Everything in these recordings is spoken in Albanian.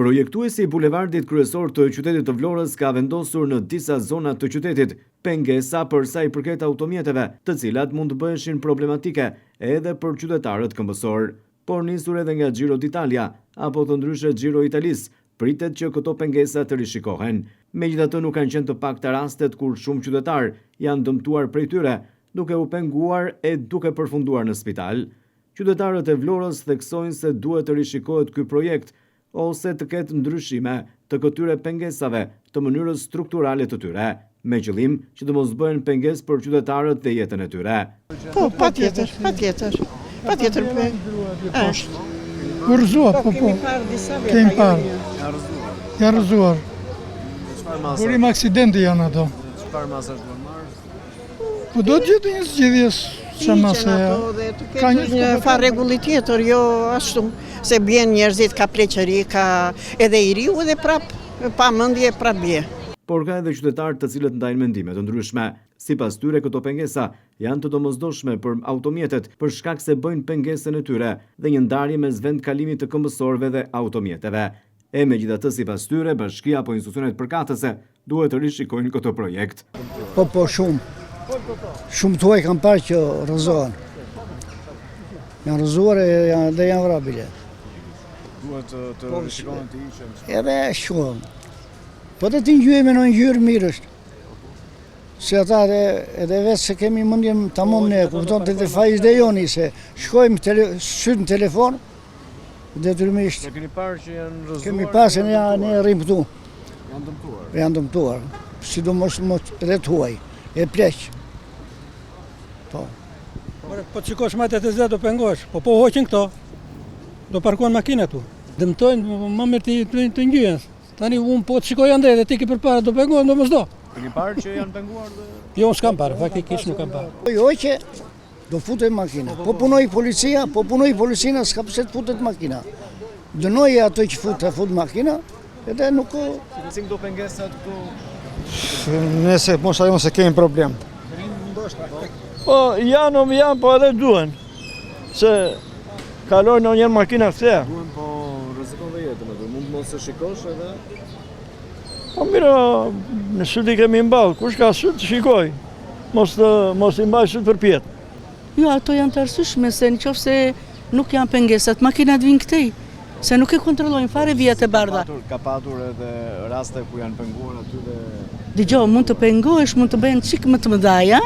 Projektuesi i bulevardit kryesor të qytetit të Vlorës ka vendosur në disa zona të qytetit pengesa për sa i përket automjeteve, të cilat mund të bëheshin problematike edhe për qytetarët këmbësor. Por nisur edhe nga Giro d'Italia apo të ndryshe Giro Italis, pritet që këto pengesa të rishikohen. Megjithatë nuk kanë qenë të pakta rastet kur shumë qytetar janë dëmtuar prej tyre, duke u penguar e duke përfunduar në spital. Qytetarët e Vlorës theksojnë se duhet të rishikohet ky projekt ose të ketë ndryshime të këtyre pengesave të mënyrës strukturale të tyre, me qëllim që të mos bëhen pengesë për qytetarët dhe jetën e tyre. Po, patjetër. Patjetër është. U rëzuar, po. Kemi parë. Janë rëzuar. Burim aksidenti janë ato. Çfarë masë është marrë? Po do të gjetë një zgjidhjes. Ka një farë rregulli tjetër, jo ashtu, se bjen njerëzit ka pleqëri, ka edhe i riu edhe prap, pa mendje prap bie. Por ka edhe qytetarë të cilët ndajnë mendime të ndryshme. Sipas tyre këto pengesa janë të domosdoshme për automjetet për shkak se bëjnë pengesën e tyre dhe një ndarje mes vend kalimit të këmbësorëve dhe automjeteve. E megjithatë sipas tyre, bashkia apo institucionet përkatëse duhet të rishikojnë këtë projekt. Po shumë. Shumë të uaj kam parë që rëzohen. Janë rëzuar dhe janë vrabile. Duhet të rishikohen të ishen? Edhe shumë. Po të të njëjme në njërë mirë është. Se ata edhe vetë se kemi mundjem të mund ne, kupton të të fajz dhe joni, se shkojmë sytë në telefon, detyrimisht. Ne keni parë që janë rëzuar? Kemi parë se ne rrimë këtu. Janë dëmtuar? Janë dëmtuar. Sidomos edhe të huaj, e pleqë. Po qikosh majtet e zetë do pengosh, po hoqin këto, do parkuan makina tu. Dëmtojnë më mirë të njëjën. Tani unë po qikoj andej dhe ti ki përpara do pengohen, do mos do. Keni parë që janë penguar dhe? Jo, s'kam parë, faktikisht nuk kam parë. Po hoqe, do futet makina. Po punoj policia, s'ka pse të futet makina. Dënoj ato që fut makina, edhe nuk... Si këto pengesat këtu? Nëse mos ajo se kemi problem. Po janë, po edhe duen, se kalojnë në njërë makina këthe. Duen po rrezikon dhe jetën, mund mos e shikosh edhe? Po mira, në sytë i kemi mballë, kush ka sytë të shikoj, mos i mbaj sytë për pjetë. Jo, ato janë të arsyeshme, se në qoftë se nuk janë pengesat, makinat vinë këtej, se nuk e kontrollojnë fare vijat e bardha. Ka patur edhe raste ku janë penguar aty dhe... Dgjoj, mund të pengohesh, mund të bëhen çik më të mëdha,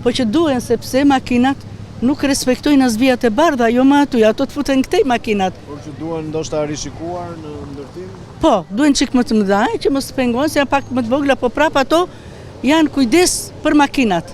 po që duhen sepse makinat nuk respektojnë as vijat e bardha, jo më aty, ato të futen këtej makinat. Por që duhen ndoshta rishikuar në ndërtim? Po, duhen çik më të mëdha që mos të pengohen, se janë pak më të vogla, po prap ato janë kujdes për makinat.